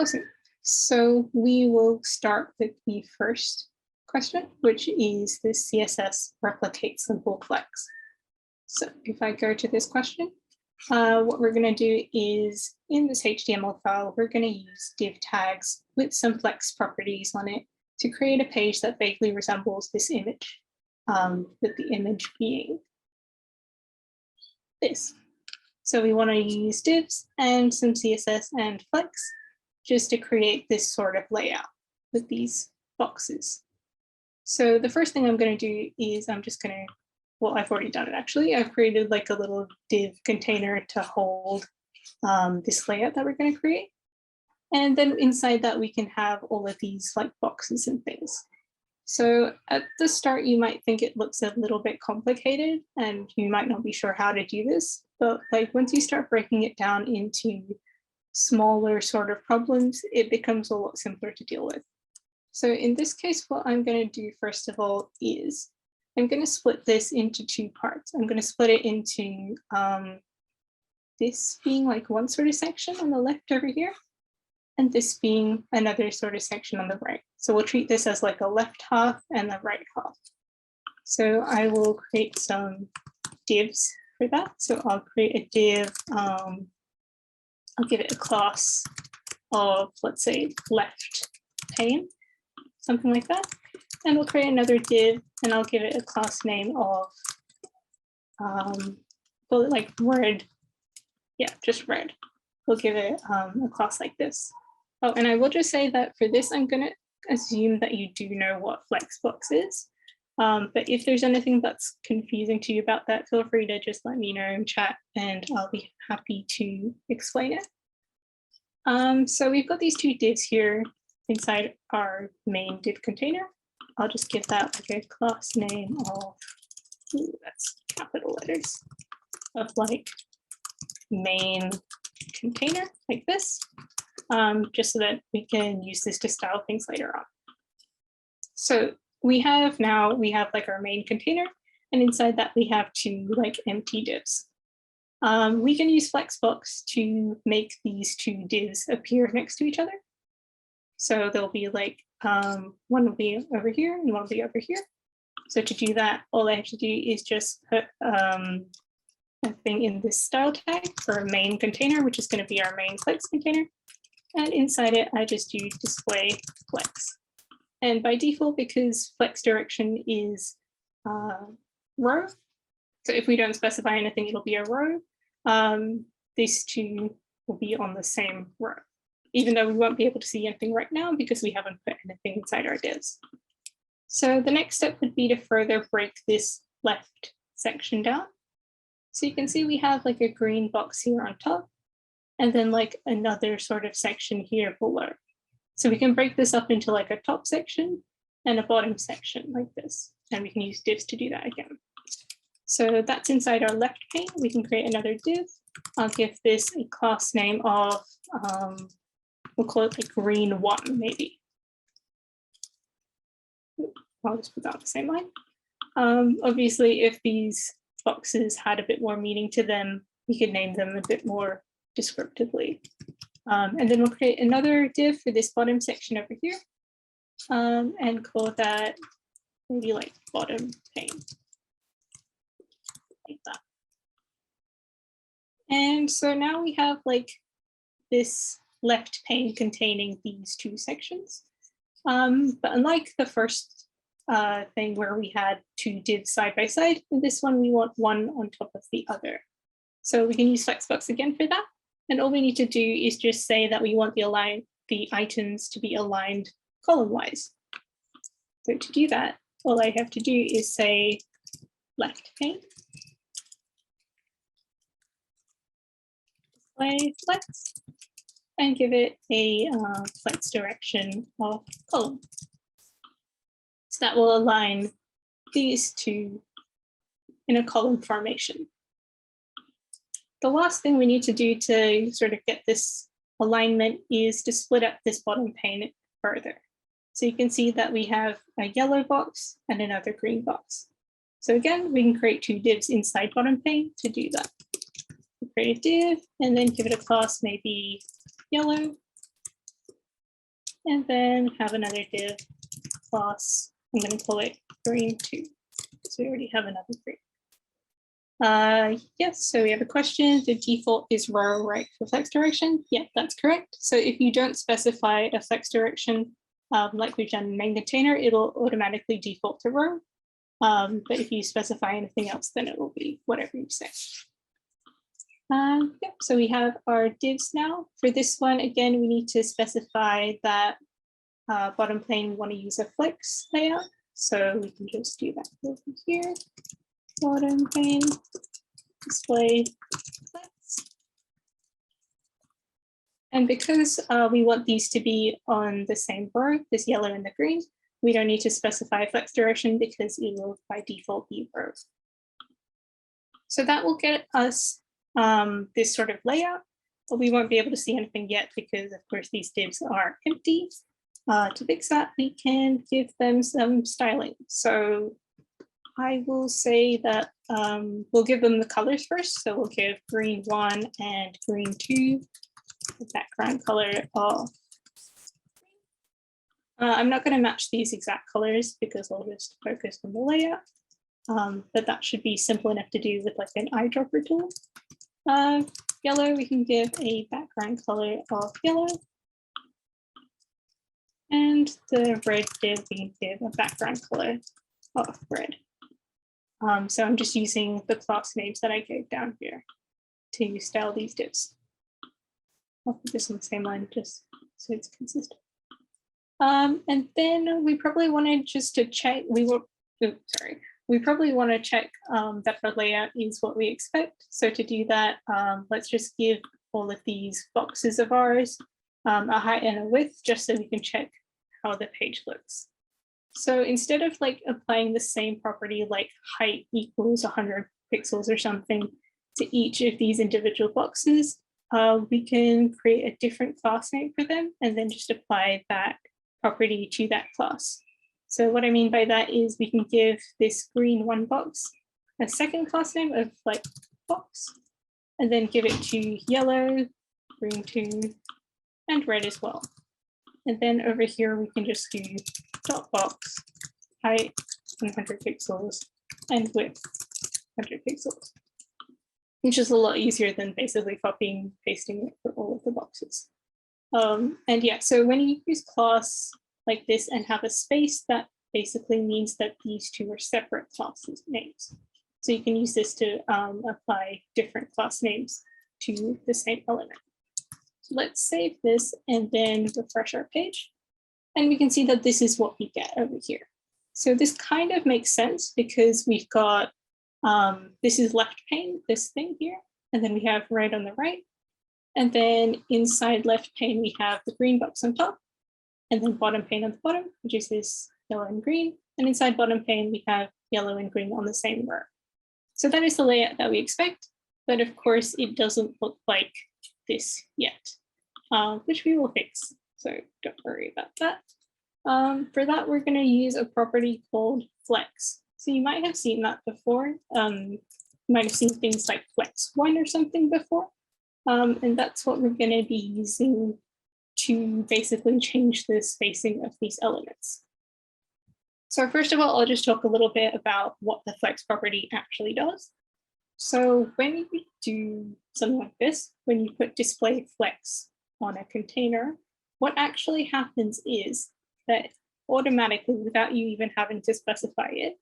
Awesome. So we will start with the first question, which is the CSS-replicate-simple-flex. So if I go to this question, what we're going to do is in this HTML file, we're going to use div tags with some flex properties on it to create a page that vaguely resembles this image, with the image being this. So we want to use divs and some CSS and flex just to create this sort of layout with these boxes. So the first thing I'm going to do is I'm just going to, well, I've already done it actually. I've created like a little div container to hold this layout that we're going to create. And then inside that we can have all of these like boxes and things. So at the start, you might think it looks a little bit complicated and you might not be sure how to do this, but like once you start breaking it down into smaller sort of problems, it becomes a lot simpler to deal with. So in this case, what I'm going to do first of all is I'm going to split this into two parts. I'm going to split it into this being like one sort of section on the left over here, and this being another sort of section on the right. So we'll treat this as like a left half and the right half. So I will create some divs for that. So I'll create a div, I'll give it a class of, let's say, left pane, something like that. And we'll create another div and I'll give it a class name of, call it like red. Yeah, just red. We'll give it a class like this. Oh, and I will just say that for this, I'm going to assume that you do know what Flexbox is. But if there's anything that's confusing to you about that, feel free to just let me know in chat and I'll be happy to explain it. So we've got these two divs here inside our main div container. I'll just give that like a class name of, ooh, that's capital letters, of like main container like this, just so that we can use this to style things later on. So we have like our main container, and inside that we have two like empty divs. We can use Flexbox to make these two divs appear next to each other. So there'll be like, one will be over here and one will be over here. So to do that, all I have to do is just put a thing in this style tag for a main container, which is going to be our main flex container. And inside it, I just use display flex. And by default, because flex direction is row, so if we don't specify anything, it'll be a row. These two will be on the same row, even though we won't be able to see anything right now because we haven't put anything inside our divs. So the next step would be to further break this left section down. So you can see we have like a green box here on top, and then like another sort of section here below. So we can break this up into like a top section and a bottom section like this, and we can use divs to do that again. So that's inside our left pane. We can create another div. I'll give this a class name of, we'll call it like green 1 maybe. I'll just put that on the same line. Obviously, if these boxes had a bit more meaning to them, we could name them a bit more descriptively. And then we'll create another div for this bottom section over here, and call that maybe like bottom pane, like that. And so now we have like this left pane containing these two sections. But unlike the first thing where we had two divs side by side, in this one we want one on top of the other. So we can use Flexbox again for that. And all we need to do is just say that we want the items to be aligned column-wise. So to do that, all I have to do is say left pane, display flex, and give it a flex direction of column. So that will align these two in a column formation. The last thing we need to do to sort of get this alignment is to split up this bottom pane further. So you can see that we have a yellow box and another green box. So again, we can create two divs inside bottom pane to do that. We create a div and then give it a class maybe yellow, and then have another div class. I'm going to call it green2, because we already have another green. Yes, so we have a question. The default is row, right, for flex direction? Yeah, that's correct. So if you don't specify a flex direction, like we've done in main container, it'll automatically default to row. But if you specify anything else, then it will be whatever you say. Yep, so we have our divs now. For this one, again, we need to specify that bottom plane we want to use a flex layout. So we can just do that over here. Bottom plane display flex. And because we want these to be on the same row, this yellow and the green, we don't need to specify flex direction because it will by default be rows. So that will get us this sort of layout, but we won't be able to see anything yet because of course these divs are empty. To fix that, we can give them some styling. So I will say that we'll give them the colors first. So we'll give green1 and green2 the background color of. I'm not going to match these exact colors because I'll just focus on the layout. But that should be simple enough to do with like an eyedropper tool. Yellow, we can give a background color of yellow. And the red div, we can give a background color of red. So I'm just using the class names that I gave down here to style these divs. I'll put this on the same line just so it's consistent. And then we probably wanted just to check, we probably want to check that our layout is what we expect. So to do that, let's just give all of these boxes of ours a height and a width, just so we can check how the page looks. So instead of like applying the same property like height equals 100 pixels or something to each of these individual boxes, we can create a different class name for them and then just apply that property to that class. So what I mean by that is we can give this green1 box a second class name of like box, and then give it to yellow, green2, and red as well. And then over here, we can just do dot box, height 100 pixels, and width 100 pixels, which is a lot easier than basically copying and pasting it for all of the boxes. And yeah, so when you use class like this and have a space, that basically means that these two are separate classes names. So you can use this to apply different class names to the same element. So let's save this and then refresh our page. And we can see that this is what we get over here. So this kind of makes sense because we've got, this is left pane, this thing here, and then we have red on the right. And then inside left pane, we have the green box on top, and then bottom pane on the bottom, which is this yellow and green. And inside bottom pane, we have yellow and green on the same row. So that is the layout that we expect. But of course, it doesn't look like this yet, which we will fix. So don't worry about that. For that, we're going to use a property called flex. So you might have seen that before. You might have seen things like flex1 or something before. And that's what we're going to be using to basically change the spacing of these elements. So first of all, I'll just talk a little bit about what the flex property actually does. So when you do something like this, when you put display flex on a container, what actually happens is that automatically, without you even having to specify it,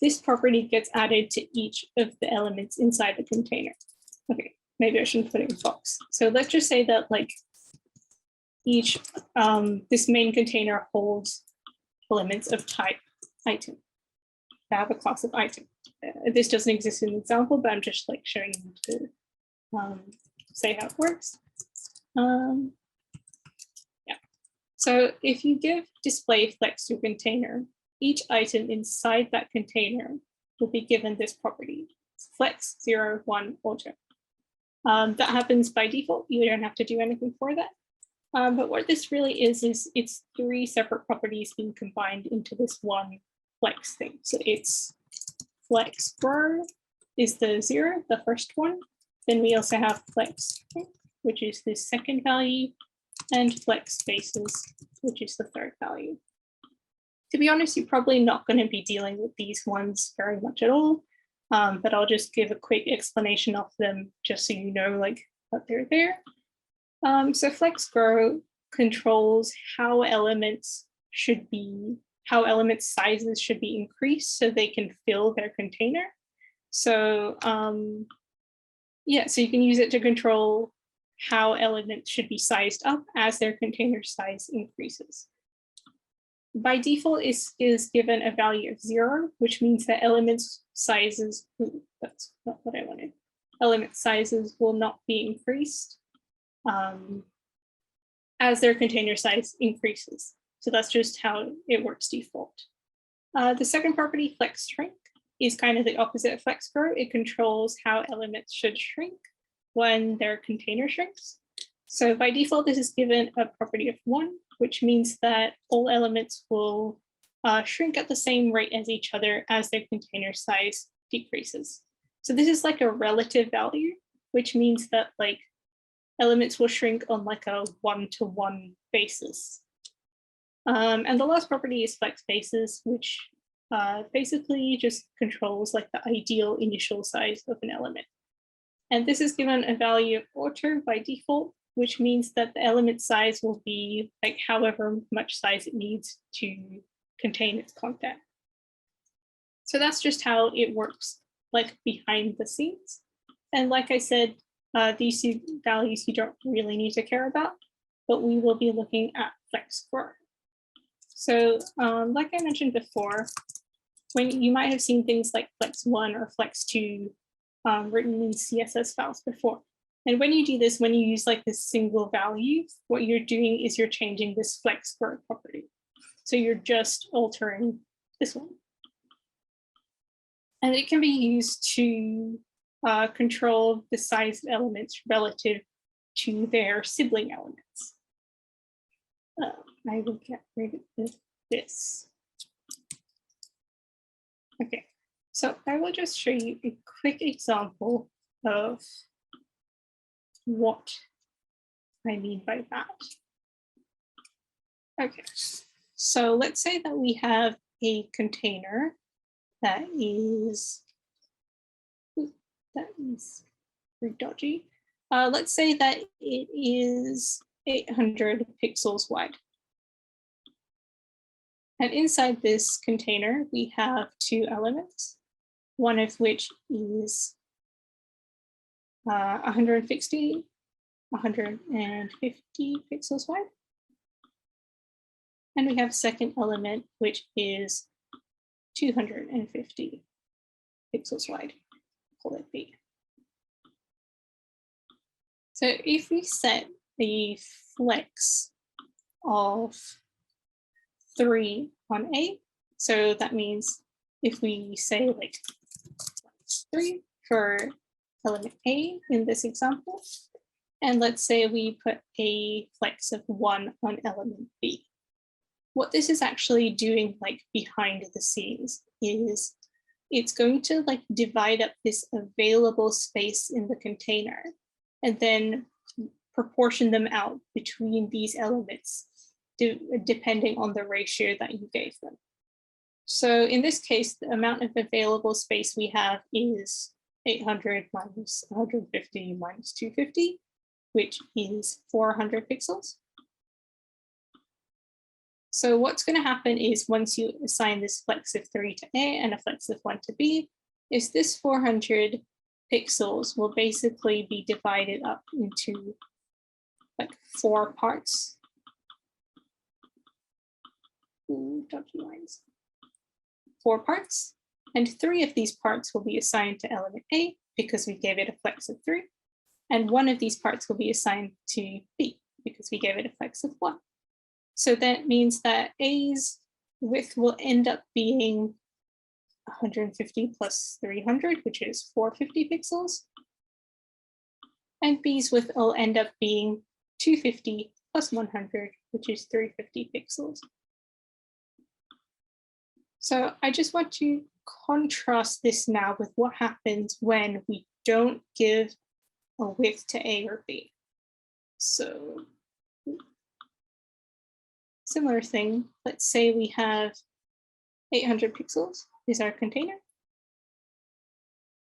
this property gets added to each of the elements inside the container. Okay, maybe I shouldn't put it in box. So let's just say that like each, this main container holds elements of type item. I have a class of item. This doesn't exist in the example, but I'm just like showing you to say how it works. Yeah. So if you give display flex to a container, each item inside that container will be given this property, flex 0, 1, auto. That happens by default. You don't have to do anything for that. But what this really is it's 3 separate properties being combined into this one flex thing. So it's flex row is the 0, the first one. Then we also have flex, which is the second value. and flex spaces, which is the third value. To be honest, you're probably not going to be dealing with these ones very much at all, but I'll just give a quick explanation of them just so you know like that they're there. So flex grow controls how elements sizes should be increased so they can fill their container. So yeah, so you can use it to control how elements should be sized up as their container size increases. By default, is given a value of 0, which means that elements sizes, that's not what I wanted. Element sizes will not be increased as their container size increases. So that's just how it works default. The second property, flex shrink, is kind of the opposite of flex grow. It controls how elements should shrink when their container shrinks. So by default, this is given a property of 1, which means that all elements will shrink at the same rate as each other as their container size decreases. So this is like a relative value, which means that like elements will shrink on like a 1-to-1 basis. And the last property is flex spaces, which basically just controls like the ideal initial size of an element. And this is given a value of order by default, which means that the element size will be like however much size it needs to contain its content. So that's just how it works, like behind the scenes. And like I said, these two values you don't really need to care about, but we will be looking at flex grow. So like I mentioned before, when you might have seen things like flex1 or flex2 written in CSS files before. And when you do this, when you use like this single value, what you're doing is you're changing this flex grow property. So you're just altering this one. And it can be used to control the size of elements relative to their sibling elements. I will get rid of this. Okay, so I will just show you a quick example of what I mean by that. Okay, so let's say that we have a container that is very dodgy. Let's say that it is 800 pixels wide. And inside this container, we have 2 elements, one of which is 150 pixels wide. And we have a second element, which is 250 pixels wide. Call it B. So if we set the flex of 3 on A, so that means if we say like 3 for element A in this example, and let's say we put a flex of 1 on element B. What this is actually doing like behind the scenes is it's going to like divide up this available space in the container and then proportion them out between these elements depending on the ratio that you gave them. So in this case, the amount of available space we have is 800 minus 150 minus 250, which is 400 pixels. So what's going to happen is once you assign this flex of 3 to A and a flex of 1 to B, is this 400 pixels will basically be divided up into like 4 parts. Dodgy lines. 4 parts, and 3 of these parts will be assigned to element A because we gave it a flex of 3, and 1 of these parts will be assigned to B because we gave it a flex of 1. So that means that A's width will end up being 150 plus 300, which is 450 pixels, and B's width will end up being 250 plus 100, which is 350 pixels. So I just want to contrast this now with what happens when we don't give a width to A or B. So Similar thing, let's say we have 800 pixels is our container.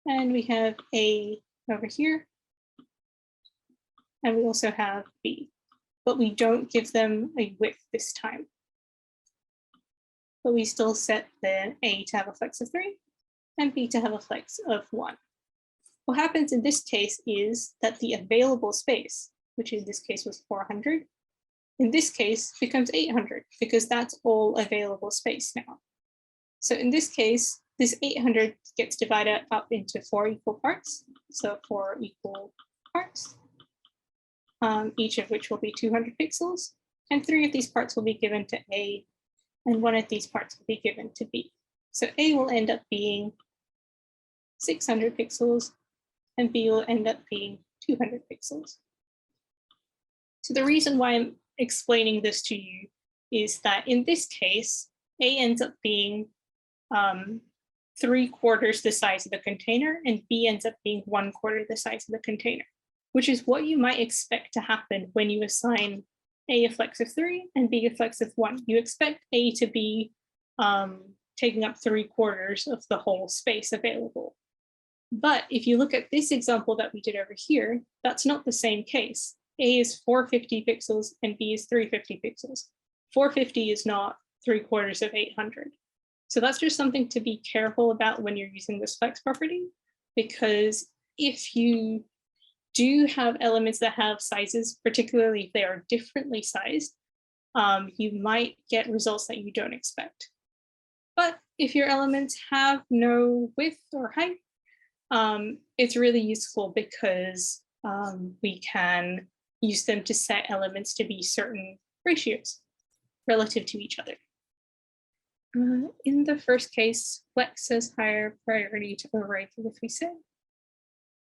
And we have A over here. And we also have B, but we don't give them a width this time. But we still set the A to have a flex of 3 and B to have a flex of 1. What happens in this case is that the available space, which in this case was 400, in this case becomes 800 because that's all available space now. So in this case, this 800 gets divided up into 4 equal parts. So 4 equal parts, each of which will be 200 pixels. And 3 of these parts will be given to A, and 1 of these parts will be given to B. So A will end up being 600 pixels, and B will end up being 200 pixels. So the reason why I'm explaining this to you is that in this case, A ends up being 3/4 the size of the container, and B ends up being 1/4 the size of the container, which is what you might expect to happen when you assign A a flex of 3 and B a flex of 1. You expect A to be taking up 3/4 of the whole space available. But if you look at this example that we did over here, that's not the same case. A is 450 pixels and B is 350 pixels. 450 is not 3/4 of 800. So that's just something to be careful about when you're using this flex property, because if you do have elements that have sizes, particularly if they are differently sized, you might get results that you don't expect. But if your elements have no width or height, it's really useful because we can use them to set elements to be certain ratios relative to each other. In the first case, flex has higher priority to override the width we set.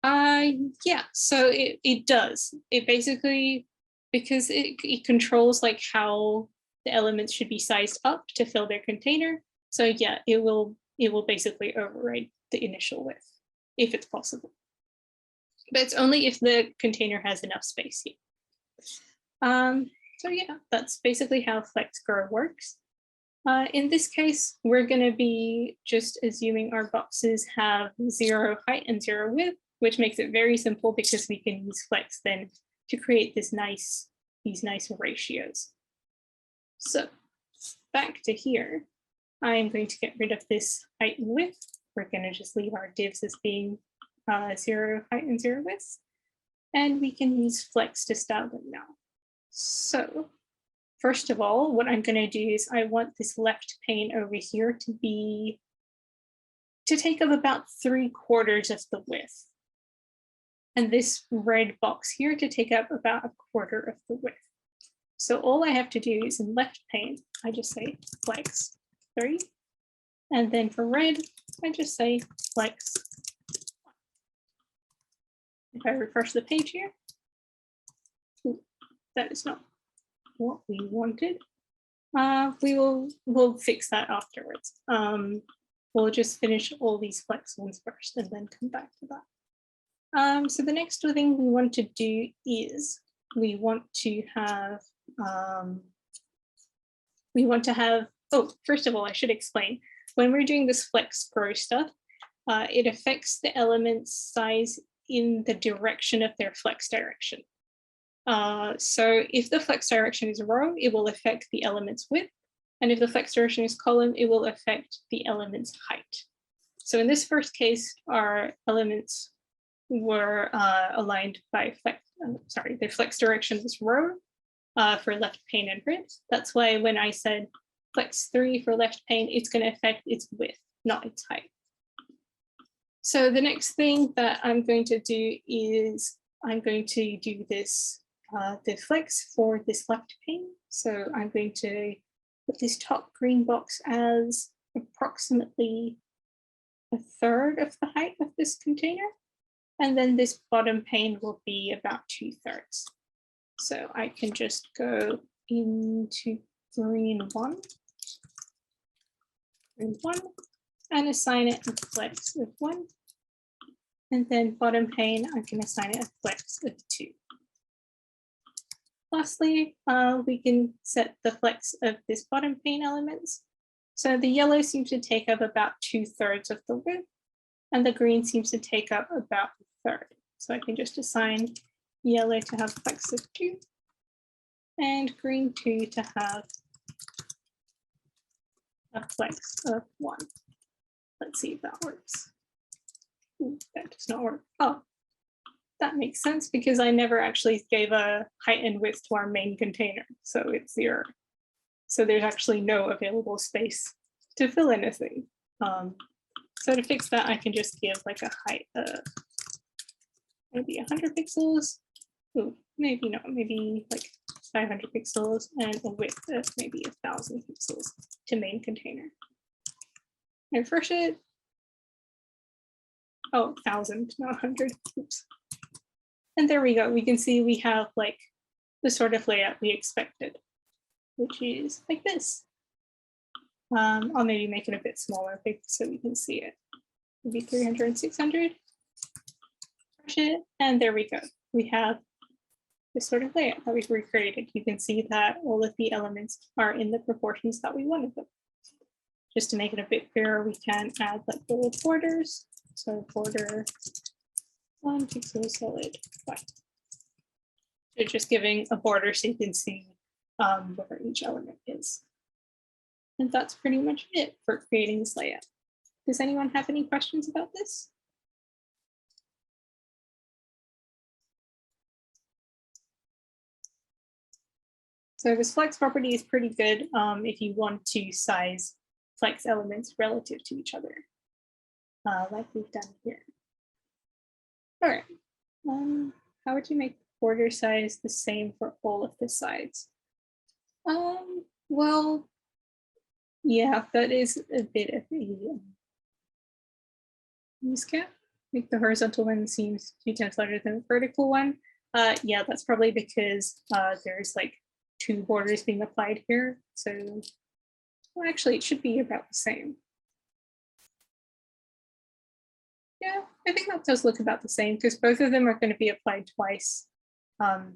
Yeah, so it does. It basically, because it controls like how the elements should be sized up to fill their container. So yeah, it will basically override the initial width if it's possible. But it's only if the container has enough space here. So yeah, that's basically how FlexGrow works. In this case, we're going to be just assuming our boxes have 0 height and 0 width, which makes it very simple because we can use flex then to create these nice ratios. So back to here, I'm going to get rid of this height and width. We're going to just leave our divs as being 0 height and 0 width. And we can use flex to style them now. So first of all, what I'm going to do is I want this left pane over here to take up about 3/4 of the width. And this red box here to take up about 1/4 of the width. So all I have to do is in left pane, I just say flex 3. And then for red, I just say flex 1. If I refresh the page here, that is not what we wanted. We'll fix that afterwards. We'll just finish all these flex ones first and then come back to that. So the next thing we want to do is we want to have, oh, first of all, I should explain. When we're doing this FlexGrow stuff, it affects the element's size in the direction of their flex direction. So if the flex direction is row, it will affect the element's width. And if the flex direction is column, it will affect the element's height. So in this first case, our elements were aligned by their flex direction was row for left pane and grid. That's why when I said flex 3 for left pane, it's going to affect its width, not its height. So the next thing that I'm going to do is I'm going to do this, the flex for this left pane. So I'm going to put this top green box as approximately 1/3 of the height of this container. And then this bottom pane will be about 2/3. So I can just go into green 1 and assign it a flex of 1. And then bottom pane, I can assign it a flex of 2. lastly, we can set the flex of this bottom pane elements. So the yellow seems to take up about 2/3 of the width, and the green seems to take up about 1/3. So I can just assign yellow to have flex of 2, and green 2 to have a flex of 1. Let's see if that works. Ooh, that does not work. Oh, that makes sense because I never actually gave a height and width to our main container, so it's 0. So there's actually no available space to fill anything. So to fix that, I can just give like a height of maybe 100 pixels. Ooh, maybe not, maybe like 500 pixels, and a width of maybe 1,000 pixels to main container. And refresh it. Oh, 1,000, not 100. Oops. And there we go. We can see we have like the sort of layout we expected, which is like this. I'll maybe make it a bit smaller so we can see it. Maybe 300 and 600. Refresh it, and there we go. We have this sort of layout that we've recreated. You can see that all of the elements are in the proportions that we wanted them. Just to make it a bit clearer, we can add like little borders. So border 1 pixel solid white. So just giving a border so you can see where each element is. And that's pretty much it for creating this layout. Does anyone have any questions about this? So this flex property is pretty good if you want to size flex elements relative to each other, like we've done here. All right, how would you make border size the same for all of the sides? Well, yeah, that is a bit of a miscap. Make the horizontal one seems 2 times larger than the vertical one. Yeah, that's probably because there's like 2 borders being applied here. So, well, actually, it should be about the same. Yeah, I think that does look about the same because both of them are going to be applied twice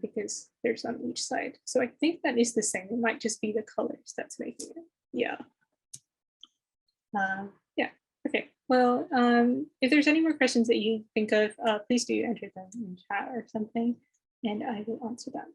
because there's on each side. So I think that is the same. It might just be the colors that's making it. Yeah. Yeah. Okay. Well, if there's any more questions that you think of, please do enter them in chat or something, and I will answer them.